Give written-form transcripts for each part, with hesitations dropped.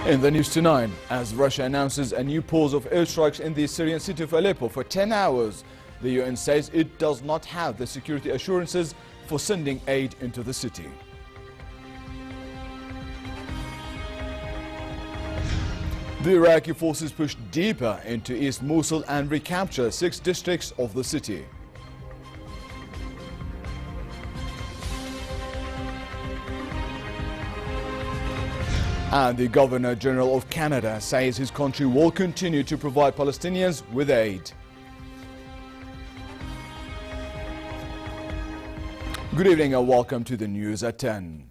In the news tonight, as Russia announces a new pause of airstrikes in the Syrian city of Aleppo for 10 hours, the UN says it does not have the security assurances for sending aid into the city. The Iraqi forces pushed deeper into East Mosul and recapture 6 districts of the city. And the Governor General of Canada says his country will continue to provide Palestinians with aid. Good evening and welcome to the news at 10.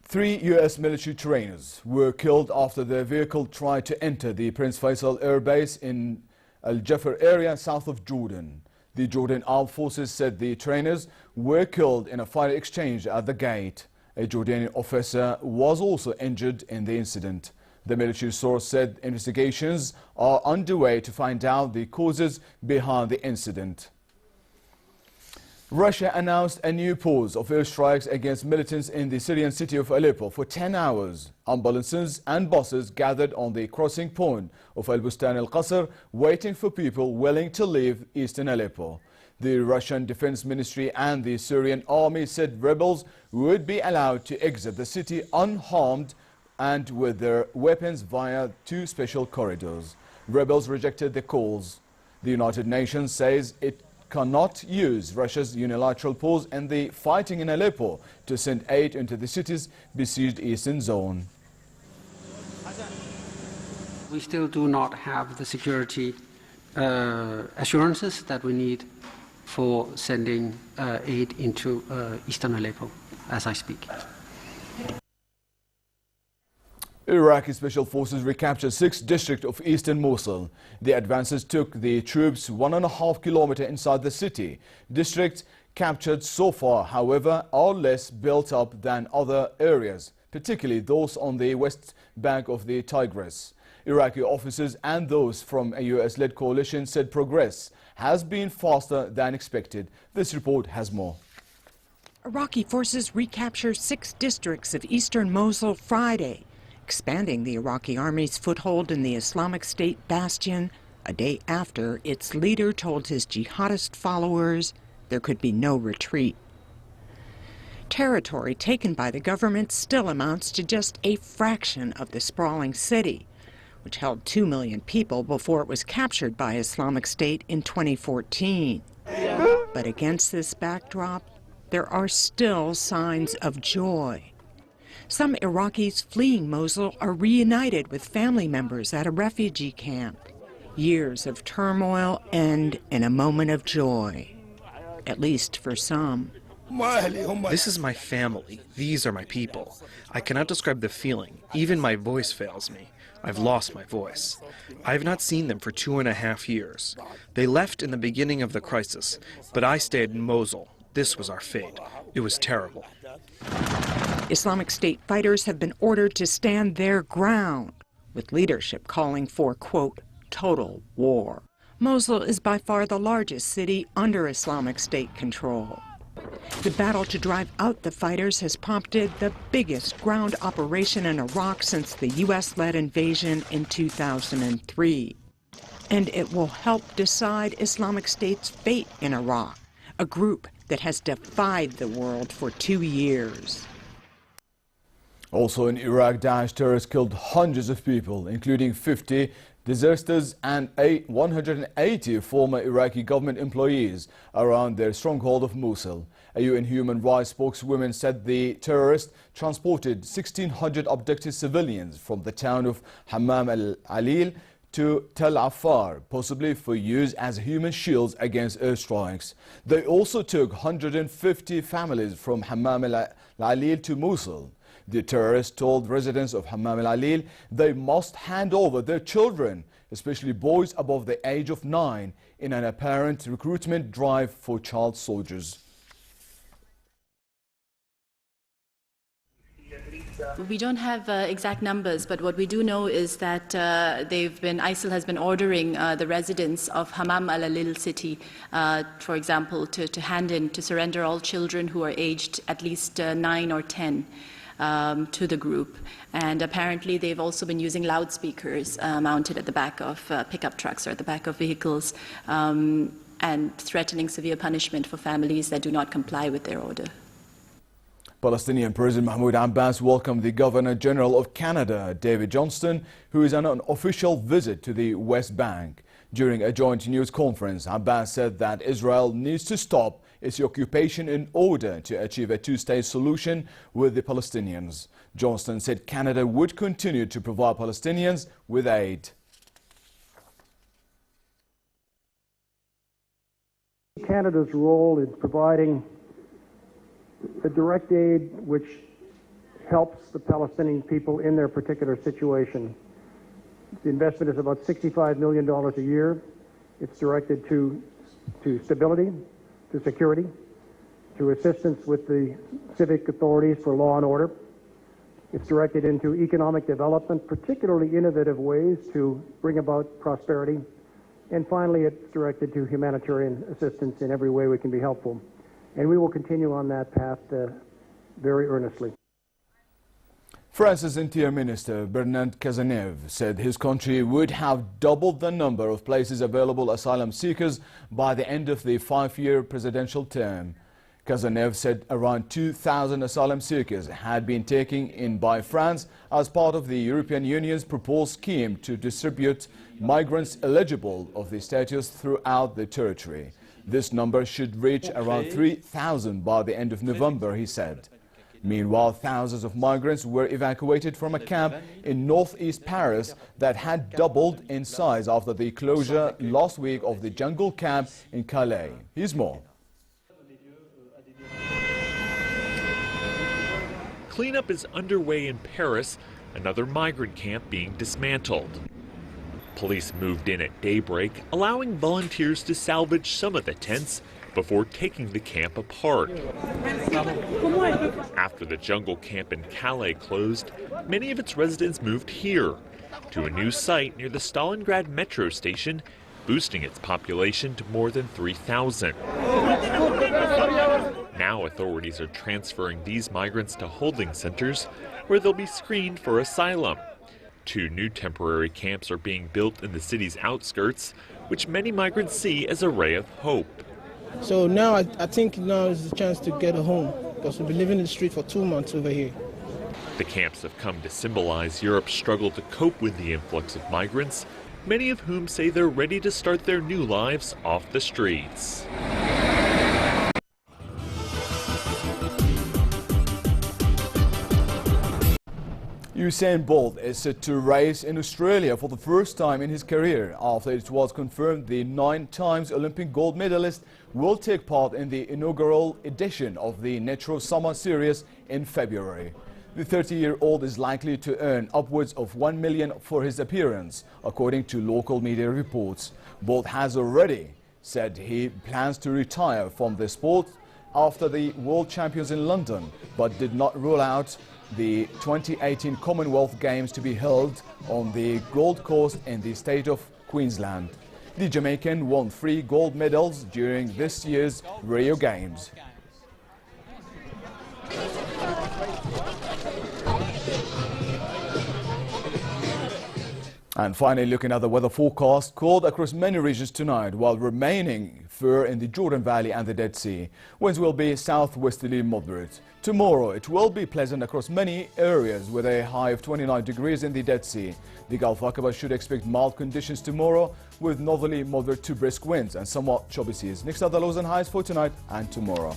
3 U.S. military trainers were killed after their vehicle tried to enter the Prince Faisal Air Base in Al Jafar area south of Jordan. The Jordan Armed Forces said the trainers were killed in a fire exchange at the gate. A Jordanian officer was also injured in the incident. The military source said investigations are underway to find out the causes behind the incident. Russia announced a new pause of airstrikes against militants in the Syrian city of Aleppo for 10 hours. Ambulances and buses gathered on the crossing point of Al-Bustan al-Qasr, waiting for people willing to leave eastern Aleppo. The Russian Defense Ministry and the Syrian army said rebels would be allowed to exit the city unharmed and with their weapons via 2 special corridors. Rebels rejected the calls. The United Nations says it cannot use Russia's unilateral pause in the fighting in Aleppo to send aid into the city's besieged eastern zone. We still do not have the security assurances that we need for sending aid into eastern Aleppo as I speak. Iraqi special forces recaptured 6 districts of eastern Mosul. The advances took the troops 1.5 kilometers inside the city. Districts captured so far, however, are less built up than other areas, particularly those on the west bank of the Tigris. Iraqi officers and those from a US-led coalition said progress has been faster than expected. This report has more. Iraqi forces recaptured 6 districts of eastern Mosul Friday, expanding the Iraqi army's foothold in the Islamic State bastion a day after its leader told his jihadist followers there could be no retreat. Territory taken by the government still amounts to just a fraction of the sprawling city, which held 2 million people before it was captured by Islamic State in 2014. But against this backdrop, there are still signs of joy. Some Iraqis fleeing Mosul are reunited with family members at a refugee camp. Years of turmoil end in a moment of joy, at least for some. This is my family. These are my people. I cannot describe the feeling. Even my voice fails me. I've lost my voice. I have not seen them for 2.5 years. They left in the beginning of the crisis, but I stayed in Mosul. This was our fate. It was terrible. Islamic State fighters have been ordered to stand their ground, with leadership calling for, quote, total war. Mosul is by far the largest city under Islamic State control. The battle to drive out the fighters has prompted the biggest ground operation in Iraq since the U.S.-led invasion in 2003. And it will help decide Islamic State's fate in Iraq, a group that has defied the world for 2 years. Also in Iraq, Daesh terrorists killed hundreds of people, including 50 deserters and 180 former Iraqi government employees around their stronghold of Mosul. A UN human rights spokeswoman said the terrorists transported 1,600 abducted civilians from the town of Hammam al-Alil to Tel Afar, possibly for use as human shields against airstrikes. They also took 150 families from Hammam al-Alil to Mosul. The terrorists told residents of Hammam al-Alil they must hand over their children, especially boys above the age of 9, in an apparent recruitment drive for child soldiers. We don't have exact numbers, but what we do know is that ISIL has been ordering the residents of Hammam al-Alil city, for example, to hand in, to surrender all children who are aged at least 9 or 10. to the group. And apparently they've also been using loudspeakers mounted at the back of pickup trucks or at the back of vehicles, and threatening severe punishment for families that do not comply with their order. Palestinian President Mahmoud Abbas welcomed the Governor General of Canada, David Johnston, who is on an official visit to the West Bank. During a joint news conference, Abbas said that Israel needs to stop its occupation in order to achieve a two-state solution with the Palestinians. Johnston said Canada would continue to provide Palestinians with aid. Canada's role in providing the direct aid which helps the Palestinian people in their particular situation. The investment is about $65 million a year. It's directed to stability, to security, to assistance with the civic authorities for law and order. It's directed into economic development, particularly innovative ways to bring about prosperity. And finally, it's directed to humanitarian assistance in every way we can be helpful. And we will continue on that path very earnestly. France's Interior Minister Bernard Cazeneuve said his country would have doubled the number of places available asylum seekers by the end of the 5-year presidential term. Cazeneuve said around 2,000 asylum seekers had been taken in by France as part of the European Union's proposed scheme to distribute migrants eligible of the status throughout the territory. This number should reach around 3,000 by the end of November, he said. Meanwhile, thousands of migrants were evacuated from a camp in northeast Paris that had doubled in size after the closure last week of the jungle camp in Calais. Here's more. Cleanup is underway in Paris, another migrant camp being dismantled. Police moved in at daybreak, allowing volunteers to salvage some of the tents before taking the camp apart. After the jungle camp in Calais closed, many of its residents moved here, to a new site near the Stalingrad metro station, boosting its population to more than 3,000. Now authorities are transferring these migrants to holding centers where they'll be screened for asylum. 2 new temporary camps are being built in the city's outskirts, which many migrants see as a ray of hope. So now I think now is the chance to get a home, because we've been living in the street for 2 months over here. The camps have come to symbolize Europe's struggle to cope with the influx of migrants, many of whom say they're ready to start their new lives off the streets. Usain Bolt is set to race in Australia for the first time in his career after it was confirmed the 9-time Olympic gold medalist will take part in the inaugural edition of the Nitro Summer Series in February. The 30-year-old is likely to earn upwards of $1 million for his appearance, according to local media reports. Bolt has already said he plans to retire from the sport after the World Champions in London, but did not rule out the 2018 Commonwealth Games to be held on the Gold Coast in the state of Queensland. The Jamaican won 3 gold medals during this year's Rio Games. And finally, looking at the weather forecast, cold across many regions tonight while remaining fair in the Jordan Valley and the Dead Sea. Winds will be southwesterly moderate. Tomorrow it will be pleasant across many areas with a high of 29 degrees in the Dead Sea. The Gulf Aqaba should expect mild conditions tomorrow with northerly moderate to brisk winds and somewhat choppy seas. Next are the lows and highs for tonight and tomorrow.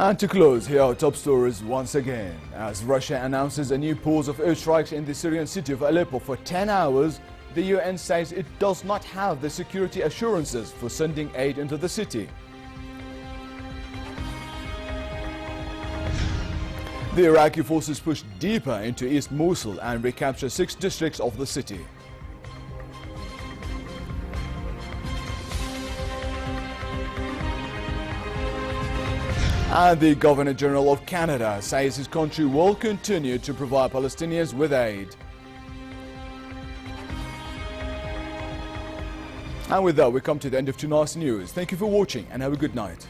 And to close, here are top stories once again. As Russia announces a new pause of airstrikes in the Syrian city of Aleppo for 10 hours, the UN says it does not have the security assurances for sending aid into the city. The Iraqi forces push deeper into East Mosul and recapture 6 districts of the city. And the Governor General of Canada says his country will continue to provide Palestinians with aid. And with that, we come to the end of tonight's news. Thank you for watching and have a good night.